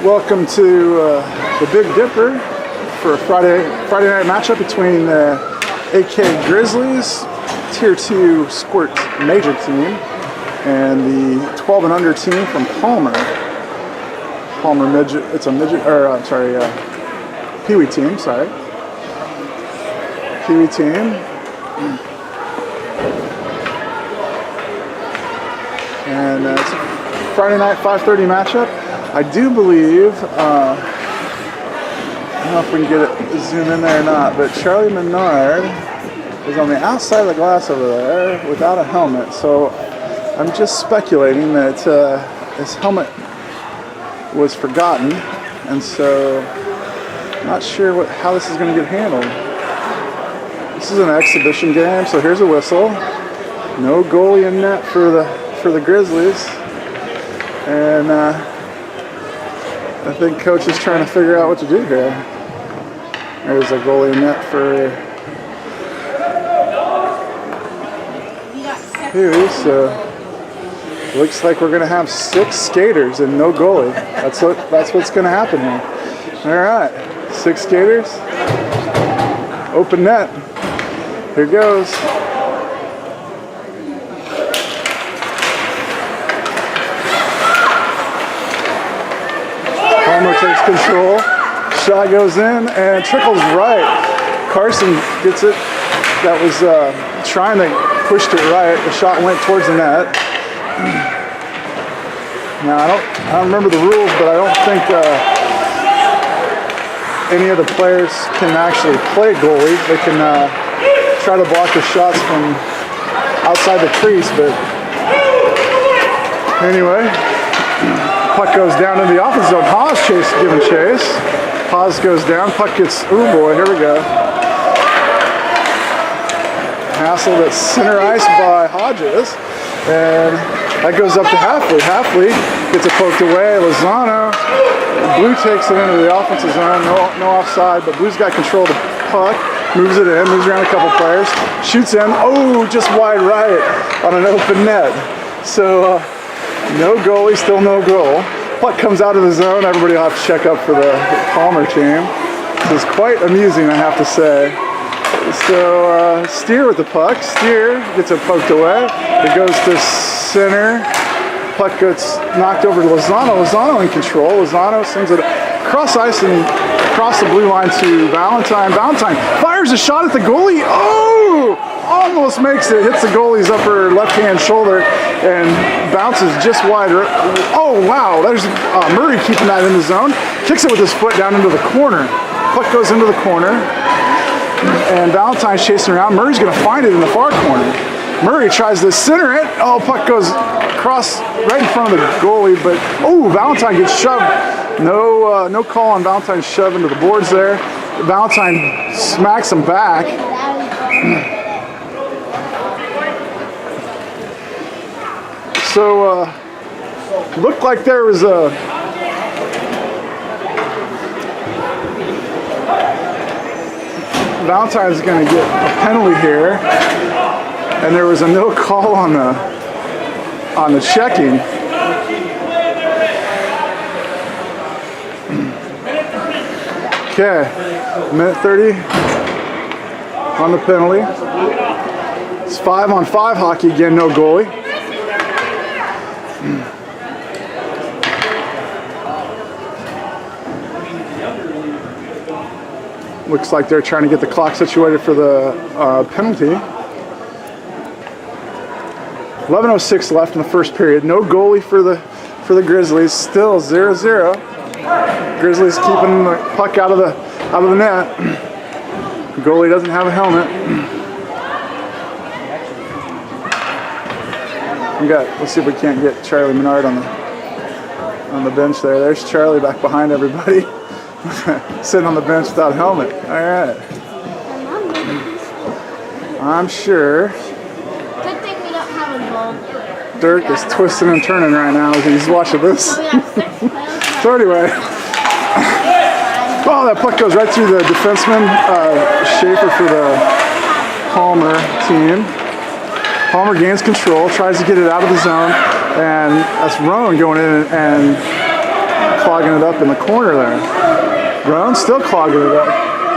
Welcome to the Big Dipper for a Friday night matchup between the AK Grizzlies, Tier 2 Squirt Major team, and the 12 and under team from Palmer. Palmer midget. It's a midget, or I'm sorry, Pee-wee team. Sorry, Pee-wee team. And it's a Friday night 5:30 matchup. I do believe, I don't know if we can get it zoom in there or not, but Charlie Menard is on the outside of the glass over there without a helmet. So I'm just speculating that his helmet was forgotten, and so I'm not sure how this is going to get handled. This is an exhibition game, so here's a whistle. No goalie in net for the Grizzlies, and I think coach is trying to figure out what to do here. There's a goalie in net for Pee-wee, so looks like we're going to have 6 skaters and no goalie. That's what's going to happen here. All right, 6 skaters, open net. Here goes. Palmer takes control. Shot goes in and trickles right. Carson gets it. That was trying to push it right. The shot went towards the net. Now I don't remember the rules, but I don't think any of the players can actually play goalie. They can try to block the shots from outside the crease, but anyway. Puck goes down in the offensive zone. Haas giving chase. Haas goes down. Puck gets, oh boy, here we go. Hassled at center ice by Hodges. And that goes up to Halfley. Halfley gets it poked away. Lozano. Blue takes it into the offensive zone. No offside, but Blue's got control of the puck. Moves it in, moves around a couple players. Shoots in. Oh, just wide right on an open net. So, no goalie, still no goal. Puck comes out of the zone. Everybody will have to check up for the Palmer team. This is quite amusing, I have to say. So Steer with the puck. Steer gets it poked away. It goes to center. Puck gets knocked over to Lozano. Lozano in control. Lozano sends it across ice and across the blue line to Valentine. Valentine fires a shot at the goalie. Oh! Almost makes it, hits the goalie's upper left-hand shoulder and bounces just wide. Oh, wow, there's Murray keeping that in the zone. Kicks it with his foot down into the corner. Puck goes into the corner, and Valentine's chasing around. Murray's going to find it in the far corner. Murray tries to center it. Oh, puck goes across right in front of the goalie, but oh, Valentine gets shoved. No call on Valentine's shove into the boards there. Valentine smacks him back. So, looked like there was a Valentine's going to get a penalty here, and there was a no call on the checking. Okay, minute 30 on the penalty. It's 5-on-5 hockey again, no goalie. Looks like they're trying to get the clock situated for the penalty. 11:06 left in the first period. No goalie for the Grizzlies. Still 0-0. Grizzlies keeping the puck out of the net. The goalie doesn't have a helmet. Let's see if we can't get Charlie Menard on the bench there. There's Charlie back behind everybody. Sitting on the bench without a helmet. All right. I'm sure. Good thing we don't have a goal. Dirk is twisting and turning right now as he's watching this. So anyway. Oh, that puck goes right through the defenseman, Schaefer for the Palmer team. Palmer gains control, tries to get it out of the zone, and that's Roan going in and clogging it up in the corner there. Roan still clogging it up,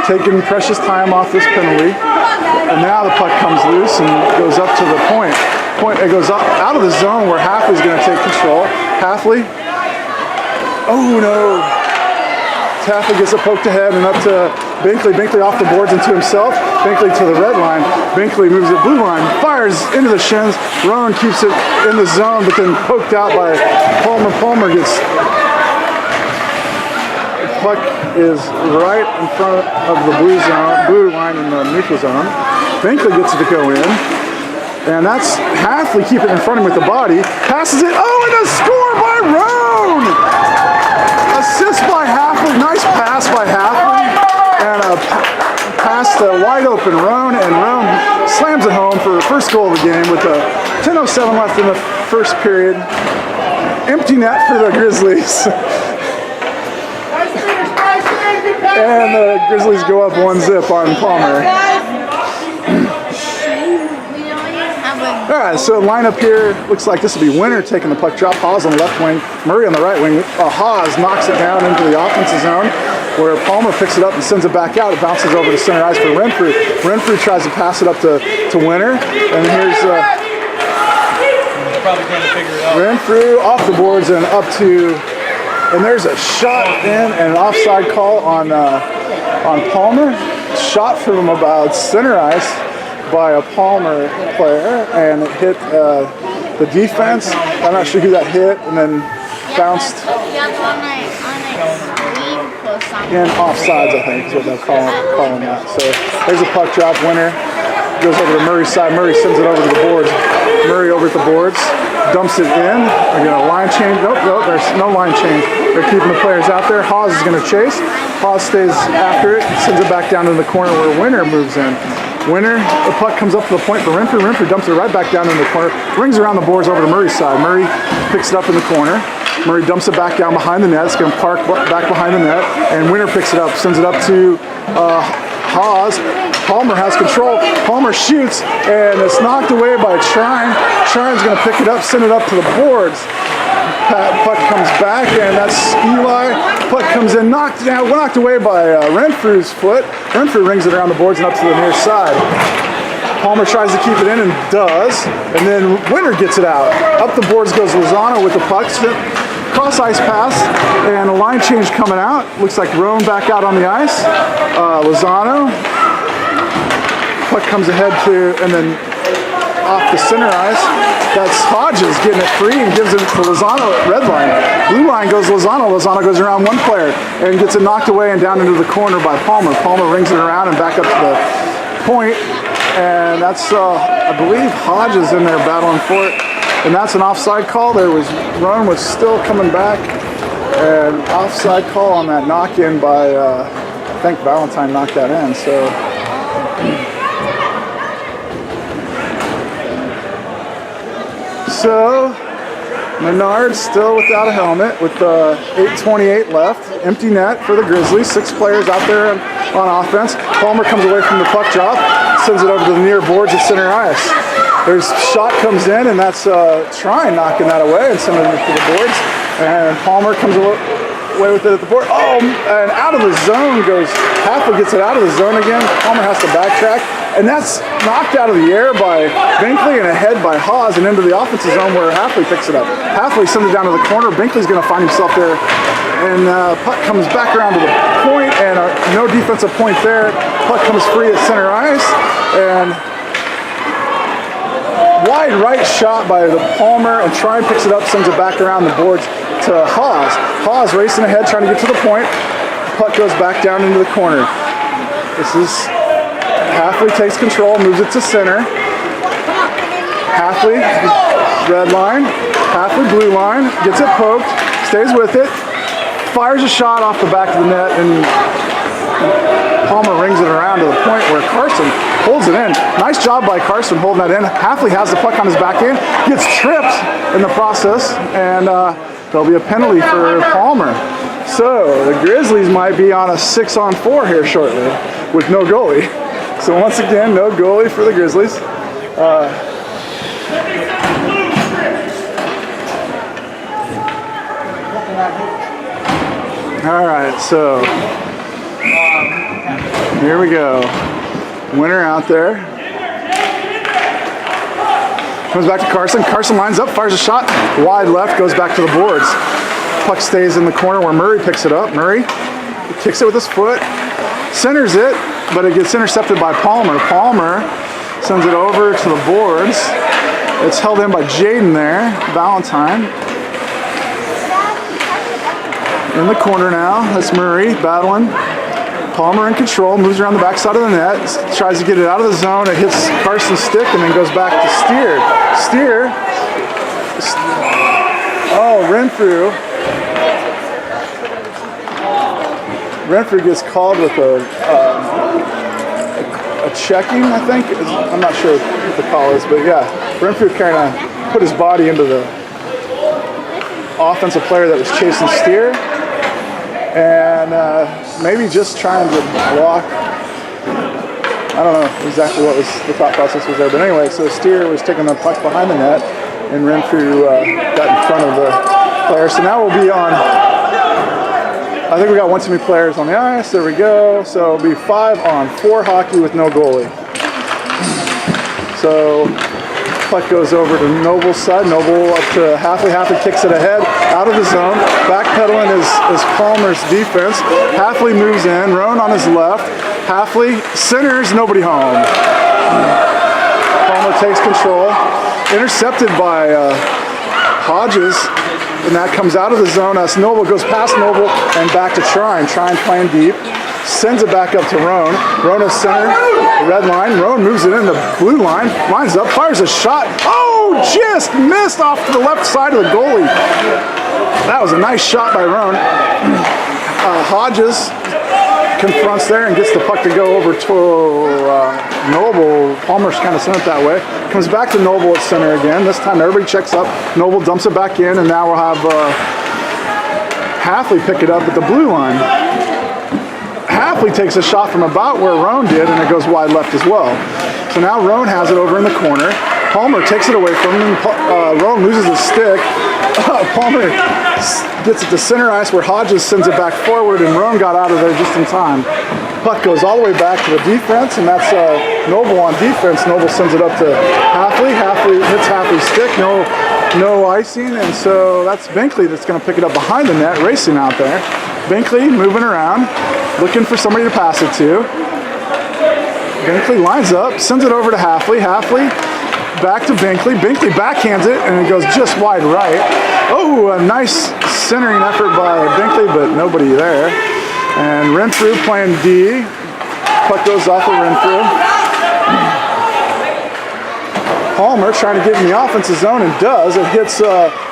taking precious time off this penalty. And now the puck comes loose and goes up to the point. It goes out of the zone where Halfley's going to take control. Halfley. Oh no. Halfley gets it poked ahead and up to Binkley. Binkley off the boards and to himself. Binkley to the red line. Binkley moves it blue line. Fires into the shins. Rowan keeps it in the zone, but then poked out by Palmer. Palmer gets... The puck is right in front of the blue line in the neutral zone. Binkley gets it to go in. And that's Halfley keeping it in front of him with the body. Passes it. Oh, and a score by Roan! Assist by Halfley. Nice pass by Halfley. And a pass to wide open Roan. And Roan slams it home for the first goal of the game with 10:07 left in the first period. Empty net for the Grizzlies. And the Grizzlies go up 1-0 on Palmer. Alright, so lineup here looks like this will be Winter taking the puck drop. Haas on the left wing, Murray on the right wing. Haas knocks it down into the offensive zone where Palmer picks it up and sends it back out. It bounces over to center ice for Renfrew. Renfrew tries to pass it up to Winter. And here's probably trying to figure it out. Renfrew off the boards and up to... And there's a shot in and an offside call on Palmer. Shot from about center ice by a Palmer player, and it hit the defense. I'm not sure who that hit, and then bounced in offsides, I think is what they're calling that. So there's a puck drop. Winner goes over to Murray's side. Murray sends it over to the boards. Murray over at the boards, dumps it in. They're going to line change. Nope, there's no line change. They're keeping the players out there. Haas is going to chase. Haas stays after it, sends it back down to the corner where Winner moves in. Winner, the puck comes up to the point for Renfrew. Renfrew dumps it right back down in the corner, rings around the boards over to Murray's side. Murray picks it up in the corner. Murray dumps it back down behind the net. It's going to park back behind the net. And Winner picks it up, sends it up to Haas. Palmer has control. Palmer shoots, and it's knocked away by Trine. Trine's going to pick it up, send it up to the boards. Puck comes back, and that's Eli. Puck comes in, knocked away by Renfrew's foot. Renfrew rings it around the boards and up to the near side. Palmer tries to keep it in and does, and then Winter gets it out. Up the boards goes Lozano with the puck. Cross ice pass, and a line change coming out. Looks like Roan back out on the ice. Lozano. Puck comes ahead to, and then off the center ice. That's Hodges getting it free and gives it to Lozano at red line. Blue line goes Lozano. Lozano goes around one player and gets it knocked away and down into the corner by Palmer. Palmer rings it around and back up to the point. And that's, I believe, Hodges in there battling for it. And that's an offside call. Roan was still coming back. And offside call on that knock-in by, I think Valentine knocked that in. So Menard still without a helmet with 8:28 left. Empty net for the Grizzlies. 6 players out there on offense. Palmer comes away from the puck drop, sends it over to the near boards at center ice. There's shot comes in, and that's Trine knocking that away and sending it to the boards. And Palmer comes away with it at the board. Oh, and out of the zone goes, Halfley gets it out of the zone again. Palmer has to backtrack. And that's knocked out of the air by Binkley and ahead by Haas and into the offensive zone where Halfley picks it up. Halfley sends it down to the corner. Binkley's going to find himself there. And puck comes back around to the point, and no defensive point there. Puck comes free at center ice. And wide right shot by the Palmer, and Trine picks it up, sends it back around the boards to Haas. Haas racing ahead, trying to get to the point. Puck goes back down into the corner. This is Halfley takes control, moves it to center. Halfley, red line. Halfley, blue line. Gets it poked, stays with it, fires a shot off the back of the net, and Palmer rings it around to the point where Carson holds it in. Nice job by Carson holding that in. Halfley has the puck on his back end, gets tripped in the process, and there'll be a penalty for Palmer. So the Grizzlies might be on a 6-on-4 here shortly with no goalie. So once again, no goalie for the Grizzlies. All right, so here we go. Winner out there. Comes back to Carson. Carson lines up, fires a shot. Wide left, goes back to the boards. Puck stays in the corner where Murray picks it up. Murray kicks it with his foot, centers it, but it gets intercepted by Palmer. Palmer sends it over to the boards. It's held in by Jaden there, Valentine. In the corner now, that's Murray battling. Palmer in control, moves around the backside of the net, tries to get it out of the zone. It hits Carson's stick and then goes back to Steer. Steer. Oh, Renfrew. Renfrew gets called with a checking, I think. I'm not sure what the call is, but yeah. Renfrew kind of put his body into the offensive player that was chasing Steer. And maybe just trying to block. I don't know exactly what was the thought process was there, but anyway, so Steer was taking the puck behind the net, and Renfrew got in front of the player. So now we'll be on. I think we got one too many players on the ice. There we go. So it'll be 5-on-4 hockey with no goalie. So puck goes over to Noble's side. Noble up to Halfley. Halfley kicks it ahead, out of the zone. Backpedaling is Palmer's defense. Halfley moves in. Roan on his left. Halfley centers. Nobody home. Palmer takes control. Intercepted by Hodges. And that comes out of the zone. As Noble goes past Noble and back to Trine. Trine playing deep. Sends it back up to Roan. Roan is center. Red line. Roan moves it in the blue line. Lines up. Fires a shot. Oh, just missed off to the left side of the goalie. That was a nice shot by Roan. Hodges confronts there and gets the puck to go over to Noble. Palmer's kind of sent it that way. Comes back to Noble at center again. This time everybody checks up. Noble dumps it back in, and now we'll have Halfley pick it up at the blue line. Halfley takes a shot from about where Roan did, and it goes wide left as well. So now Roan has it over in the corner. Palmer takes it away from him. Roan loses his stick. Palmer gets it to center ice where Hodges sends it back forward, and Roan got out of there just in time. Puck goes all the way back to the defense, and that's Noble on defense. Noble sends it up to Halfley. Halfley hits Halfley's stick. No icing, and so that's Binkley that's going to pick it up behind the net, racing out there. Binkley moving around, looking for somebody to pass it to. Binkley lines up, sends it over to Halfley. Halfley back to Binkley. Binkley backhands it, and it goes just wide right. Oh, a nice centering effort by Binkley, but nobody there. And Renfrew playing D. Puck goes off of Renfrew. Palmer trying to get in the offensive zone, and does. It hits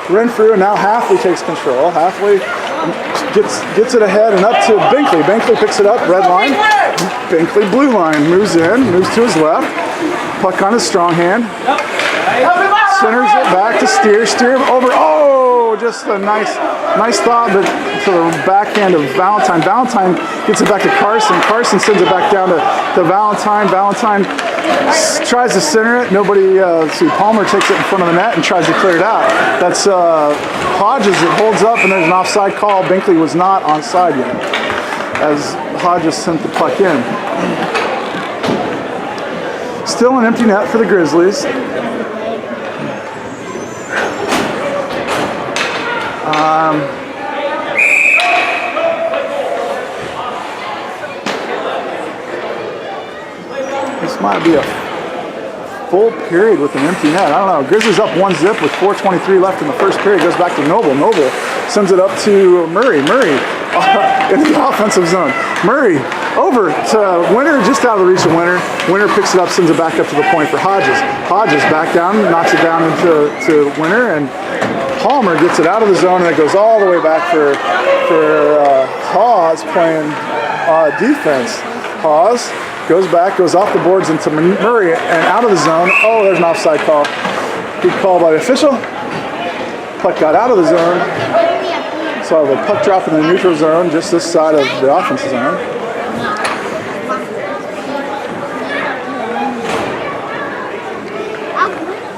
Renfrew, and now Halfley takes control. Halfley gets it ahead and up to Binkley. Binkley picks it up, red line. Binkley, blue line, moves to his left. Puck on his strong hand. Centers it back to Steer. Steer over. Oh, just a nice thought, but to the backhand of Valentine. Valentine gets it back to Carson. Carson sends it back down to Valentine. Valentine tries to center it. Nobody. Palmer takes it in front of the net and tries to clear it out. That's Hodges that holds up, and there's an offside call. Binkley was not onside yet, as Hodges sent the puck in. Still an empty net for the Grizzlies. This might be a full period with an empty net. I don't know. Grizzlies up 1-0 with 4:23 left in the first period. Goes back to Noble. Noble sends it up to Murray. Murray in the offensive zone. Murray over to Winter, just out of the reach of Winter. Winter picks it up, sends it back up to the point for Hodges. Hodges back down, knocks it down into Winter, and Palmer gets it out of the zone, and it goes all the way back for Hawes playing defense. Hawes goes back, goes off the boards into Murray and out of the zone. Oh, there's an offside call. Good call by the official. Puck got out of the zone. So the puck drop in the neutral zone, just this side of the offensive zone.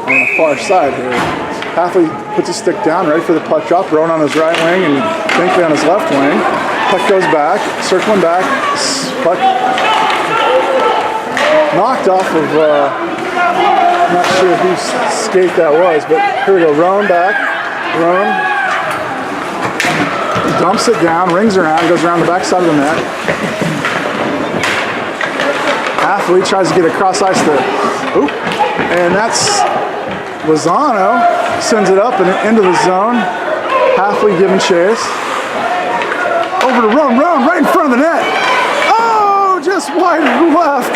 On the far side here. Halfley puts his stick down, ready for the puck drop. Roan on his right wing and Binkley on his Grizzlies left wing. Puck goes back, circling back. Puck knocked off of, I'm not sure whose skate that was, but here we go. Roan back. Roan dumps it down, rings around, goes around the backside of the net. Athlete tries to get across ice to, oop, and that's Lozano, sends it up and into the zone. Halfley giving chase. Over to Roan, right in front of the net. Oh, just wide left.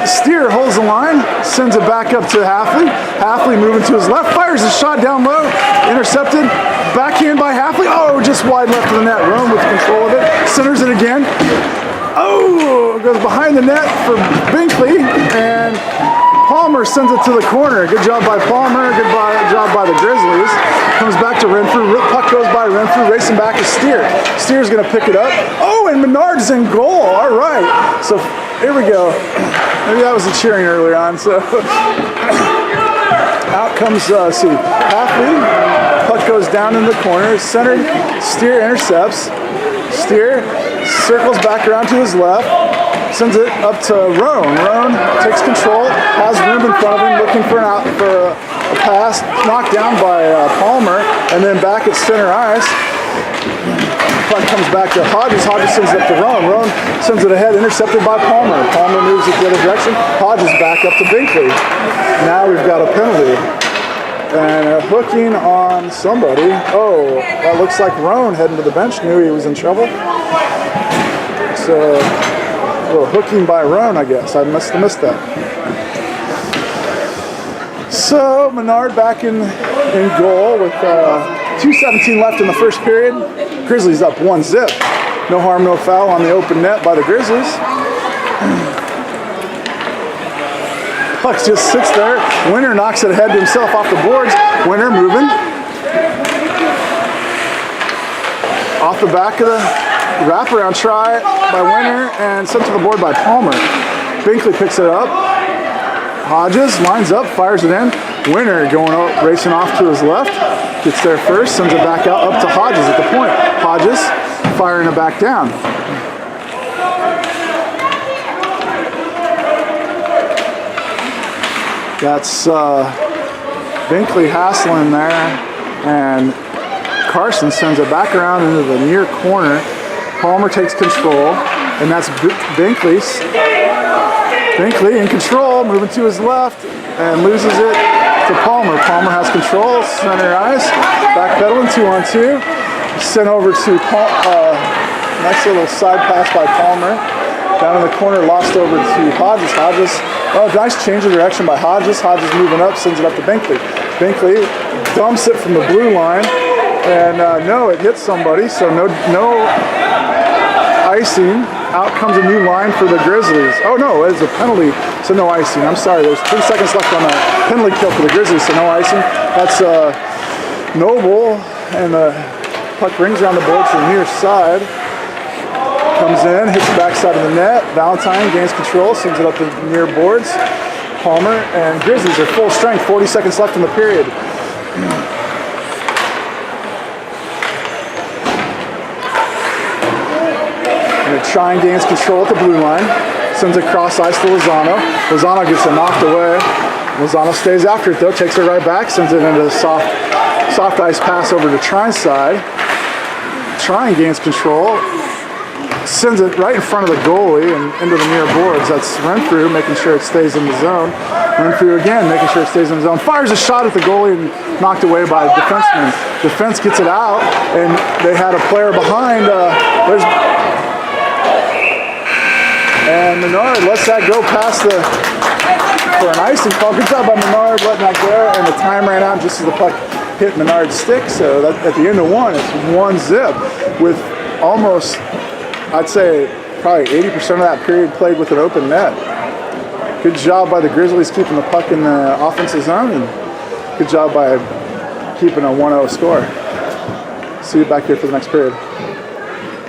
Steer holds the line, sends it back up to Halfley. Halfley moving to his left, fires a shot down low, intercepted, backhand by Halfley. Oh, just wide left of the net. Roan with control of it, centers it again. Oh, goes behind the net for Binkley, and Palmer sends it to the corner. Good job by Palmer, job by the Grizzlies. Comes back to Renfrew, puck goes by Renfrew, racing back to Steer. Steer's gonna pick it up. Oh, and Menard's in goal, all right. So here we go. Maybe that was the cheering earlier on, so. Out comes, Halfley, puck goes down in the corner, centered, Steer intercepts. Steer circles back around to his left, sends it up to Roan. Roan takes control, has room in front of him, looking for a pass, knocked down by Palmer, and then back at center ice. Puck comes back to Hodges. Hodges sends it to Roan. Roan sends it ahead, intercepted by Palmer. Palmer moves it the other direction. Hodges back up to Binkley. Now we've got a penalty. And a hooking on somebody. Oh, that looks like Roan heading to the bench. Knew he was in trouble. So, a little hooking by Roan, I guess. I must have missed that. So, Menard back in goal with 2:17 left in the first period. Grizzlies up 1-0. No harm, no foul on the open net by the Grizzlies. Puck just sits there. Winter knocks it ahead to himself off the boards. Winter moving. Off the back of the wraparound try by Winter and sent to the board by Palmer. Binkley picks it up. Hodges lines up, fires it in. Winter going out, racing off to his left. Gets there first, sends it back out up to Hodges at the point. Hodges firing it back down. That's Binkley hassling there, and Carson sends it back around into the near corner. Palmer takes control, and that's Binkley in control, moving to his left, and loses it to Palmer. Palmer has control, center ice, backpedaling 2-on-2. Sent over to nice little side pass by Palmer. Down in the corner, lost over to Hodges. Hodges, oh, nice change of direction by Hodges. Hodges moving up, sends it up to Binkley. Binkley dumps it from the blue line, and no, it hits somebody, so no icing. Out comes a new line for the Grizzlies. Oh no, it's a penalty, so no icing. I'm sorry, there's 3 seconds left on that penalty kill for the Grizzlies, so no icing. That's Noble, and the puck rings around the board to the near side. Comes in, hits the backside of the net. Valentine gains control, sends it up the near boards. Palmer and Grizzlies are full strength. 40 seconds left in the period. And try and gains control at the blue line. Sends it cross ice to Lozano. Lozano gets it knocked away. Lozano stays after it though, takes it right back, sends it into the soft ice pass over to Trine's side. Trine gains control. Sends it right in front of the goalie and into the near boards. That's Renfrew making sure it stays in the zone. Renfrew again making sure it stays in the zone. Fires a shot at the goalie and knocked away by the defenseman. Defense gets it out, and they had a player behind. And Menard lets that go past for an icing call. Good job by Menard letting that go, and the time ran out just as the puck hit Menard's stick. So that, at the end of one, it's 1-0 with almost, I'd say probably 80% of that period played with an open net. Good job by the Grizzlies keeping the puck in the offensive zone, and good job by keeping a 1-0 score. See you back here for the next period.